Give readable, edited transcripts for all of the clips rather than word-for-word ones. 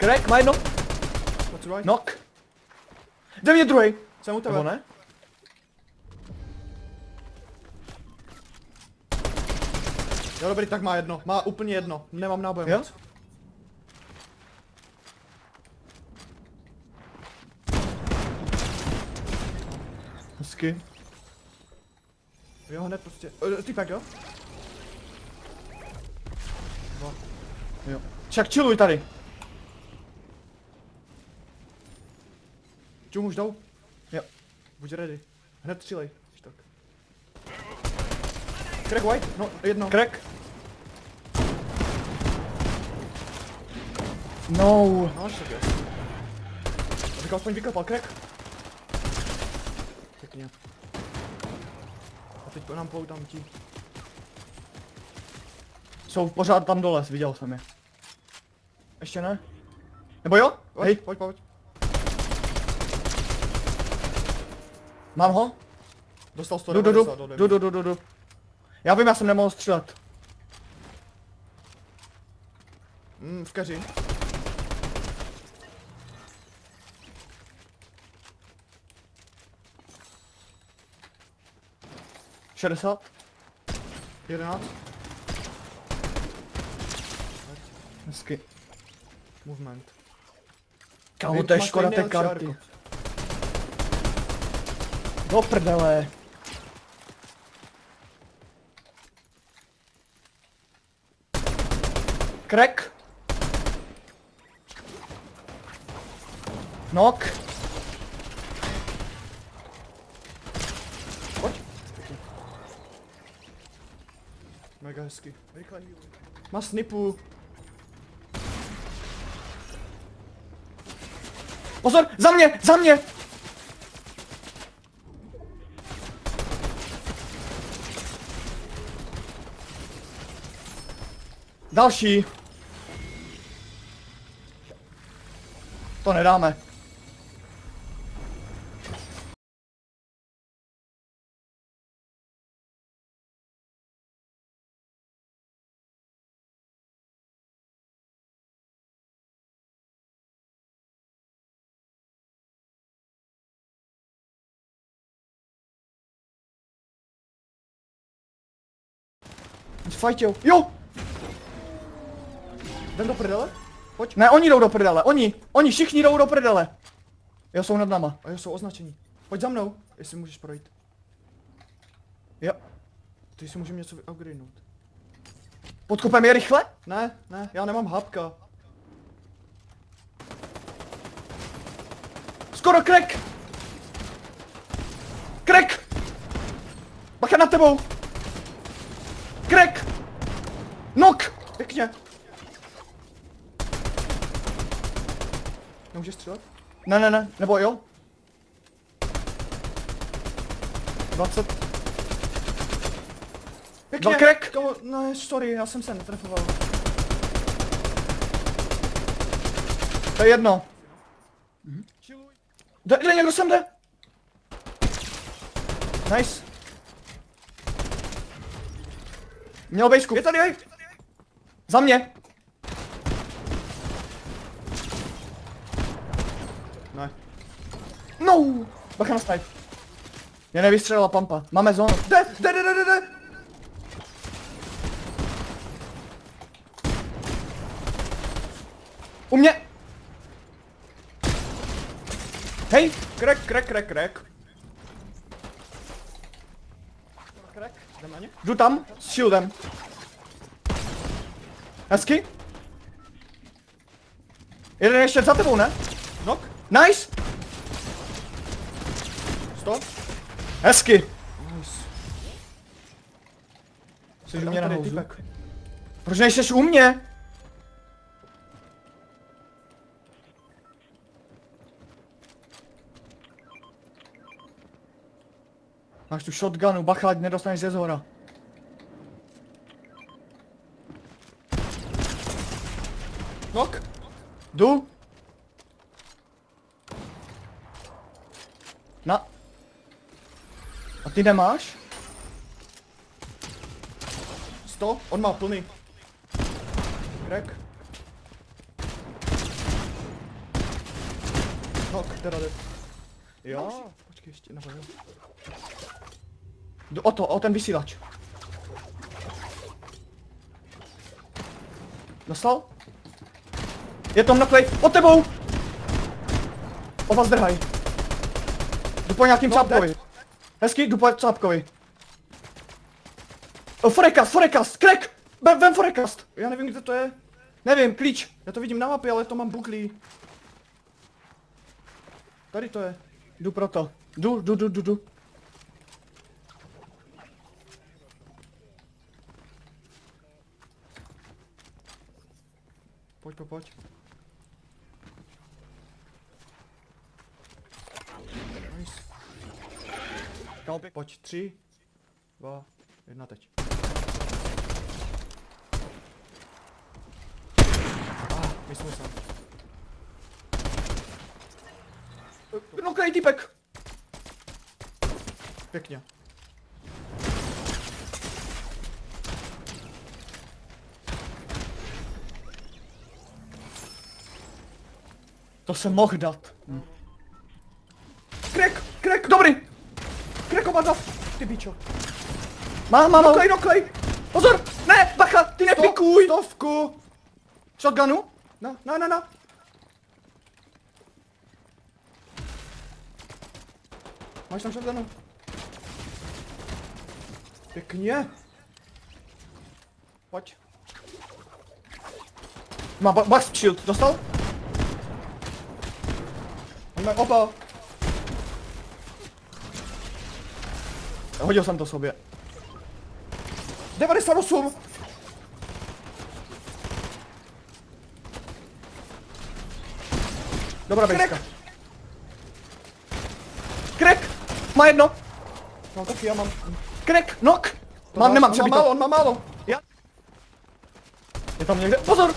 Crack, má jedno. Potřebuj. Knock. Jde mě druhý. Jsem u tebe. Nebo ne? Jo, dobrý, tak má jedno. Má úplně jedno. Nemám náboje Jo? moc. Hezky. Jo, hned prostě. Typek, jo? Jo. Však chilluj tady. Čum už jdou? Jo. Buď ready. Hned střílej. Když tak. Crack white? No, jedno. Crack. No. No, až tak je. Abych aspoň vyklepal crack. Pěkně. A teď nám poutám ti. Jsou pořád tam dole, viděl jsem je. Ještě ne? Nebo jo? Pojď, Hej, pojď. mám ho? Dostal Jdu. 190 do Já vím, já jsem nemohl střílet. v keři. – 60. 11. Hezky. Movement. Kámo, to je Máš škoda tady té nejlepší karty. arko. Do prdele. Crack. Knock. Pojď. Mega hezky. Rychle. Má snipu. Pozor, za mě, za mě! Další. To nedáme. Fajtěj. Jo! Jdem do prdele? Pojď. Ne, oni jdou do prdele, oni všichni jdou do prdele. Jo, jsou nad náma. A jo, jsou označení. Pojď za mnou, jestli můžeš projít. Jo. Ty si můžeme něco upgradenout. Podkopem je rychle? Ne, já nemám hapka. Skoro crack! Crack! Bacha nad tebou! Crack! Knock! Pěkně. Nemůžeš střílet? Ne, nebo jo? 20. Pěkně. Dal crack? Kamo, ne, sorry, já jsem se netrefoval. To je jedno. Chilluj. Jde někdo sem jde? Nice. Měl bejsku. Je tady, hej! Za mě. Ne. No! Bacha na snipe. Mě nevystřelila pampa. Máme zónu. Jde! U mě! Hej! Crack. Jdem na ně? Jdu tam s shieldem. Hezky. Jeden ještě za tebou, ne? Knock. Nice! 100. Hezky! Nice. Jsi u mě na houzu. typek. Proč nejseš u mě? Máš tu shotgunu, bacha, ať nedostaneš ze zhora. Knock. Jdu. Na. A ty nemáš? 100. On má plný. Crack. No, teda jde. Jo, počkej ještě, nebo jo. Jdu o ten vysílač. Dostal? Je tam naklej, pod tebou! Oba zdrhaj. Jdu po nějakým No, cápkovi. Hezky, jdu po cápkovi. Forecast, crack! Vem forecast! Já nevím, kde to je. Nevím, klíč. Já to vidím na mapě, ale to mám buklý. Tady to je. Jdu pro to. Jdu. Pojď. Nice. Kalpě. Pojď, 3, 2, 1, teď. Myslím se. No klej týpek. Pěkně. To se mohl dát. Crack! Dobrý. Crack oba dva! Ty bičo. Mám. No klej! Pozor! Ne, bacha, ty nepikuj! Stovku! Shotgunu? No. Máš tam shotgunu? Pěkně. Pojď. Má Blast Shield, dostal? Máme oba. Hodil jsem to sobě. 98! Dobrá bejska. Crack! Má jedno. No taky já mám. Crack, knock. Nemám přebito. On má málo. Já. Je tam někde, pozor!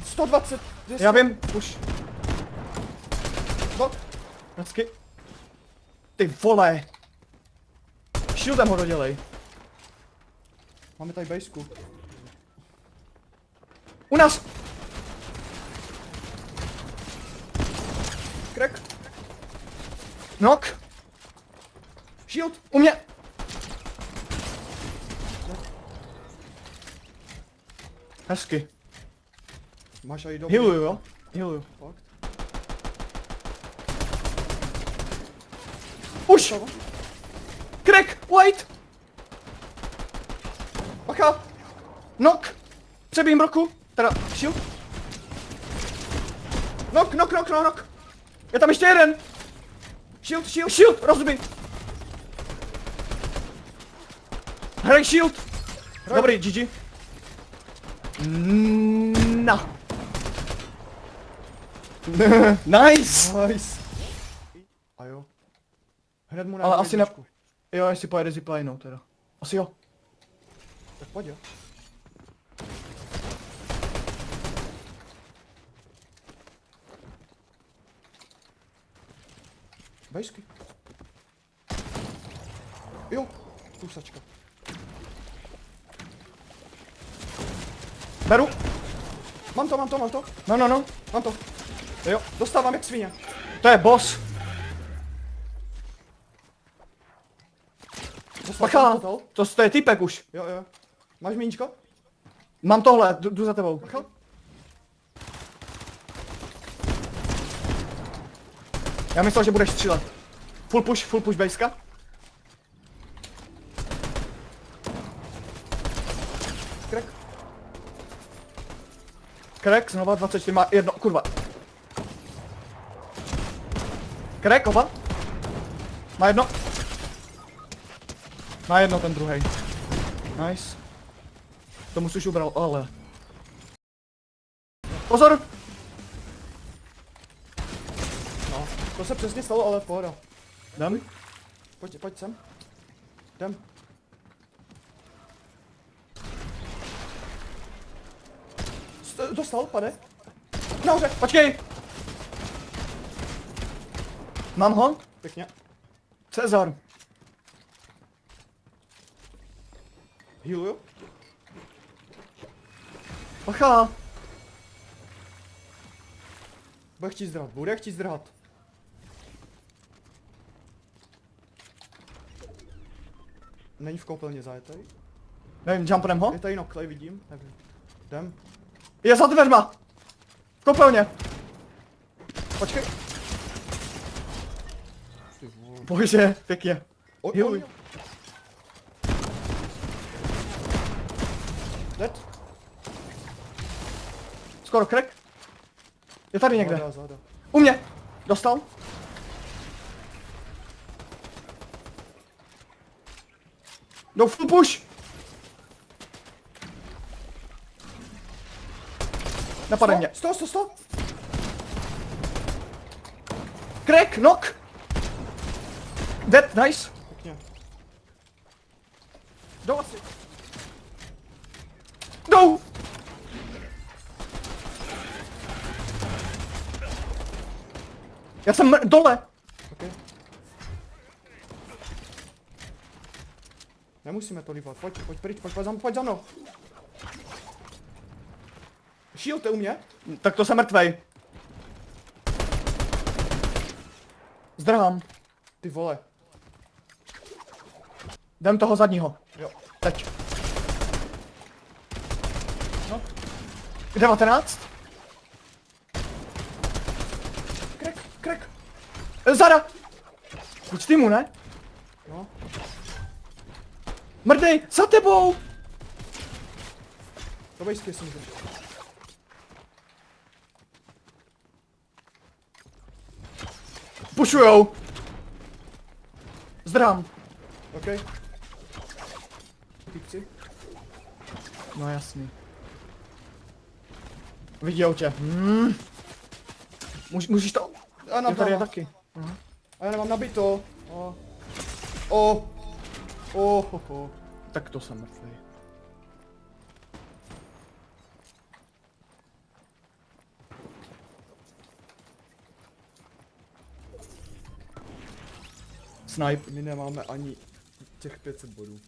120. 200. Já vím, už. No, Hezky. Ty vole. Shieldem ho dodělej. máme tady bejsku. U nás. Crack. Knock. Shield. U mě. Hezky. Máš aj dobrý. Healuju, jo? Healuju. Fakt. Už! Crack! Wait! Bacha! Knock! Přebijím broku. Teda, shield. Knock. Je tam ještě jeden! Shield! Rozbij! Hraj shield! Dobrý, GG. Na. Nice! Nice. A jo. Hned mu Ale asi ne... jedničku. Jo, jestli pojede ziplinou teda. Asi jo. Tak pojď jo. Bejsky. Jo, tusačka. Beru. Mám to. No. Mám to. Jo, dostávám jak svině. To je boss. Dostávám Bacha! total. To je typek už. Jo. Máš míníčko? Mám tohle, jdu za tebou. Bacha. Já myslel, že budeš střílet. Full push bejska. Crack. Crack, znova 24, má jedno, kurva. Crack, oba. Má jedno. Má jedno ten druhej. Nice. To musíš ubral, ale. Pozor! No, to se přesně stalo, ale pohoda. Jdem. Pojď sem. Jdem. Dostal, pade. Nahoře. Počkej! Mám ho? Pěkně. Cezar. Healuju. Bacha. Bude chtít zdrhat. Není v koupelně zajetej? Nevím, jumprem ho? Je tady nok, tady vidím. Nevím. Jdem. Je za dveřma! V koupelně! Počkej. Ty vole. Bože, pěkně. Jo. Dead. Skoro crack. Je tady někde. Záda. U mě! Dostal? Jdou full push! Napadej mě. 100. Crack, knock! Dead, nice. Pěkně. Jdou asi. Jdou! Já jsem dole! Okay. Nemusíme to líbat, pojď pryč, pojď za mnou. Shield je u mě? Tak to jsem mrtvej. Zdrhám. Ty vole. Jdem toho zadního. Jo. Teď. No. 19. Crack. Zara! Buď z týmu, ne? No. Mrdej, za tebou! To bejsky, jestli můžeš. Pušujou! Zdrhám. OK. Týpci. No jasný. Viděl tě. Můžeš to? A Je tady je taky. A já nemám nabito. Tak to jsem mrtvej. Snipe. My nemáme ani těch 500 bodů.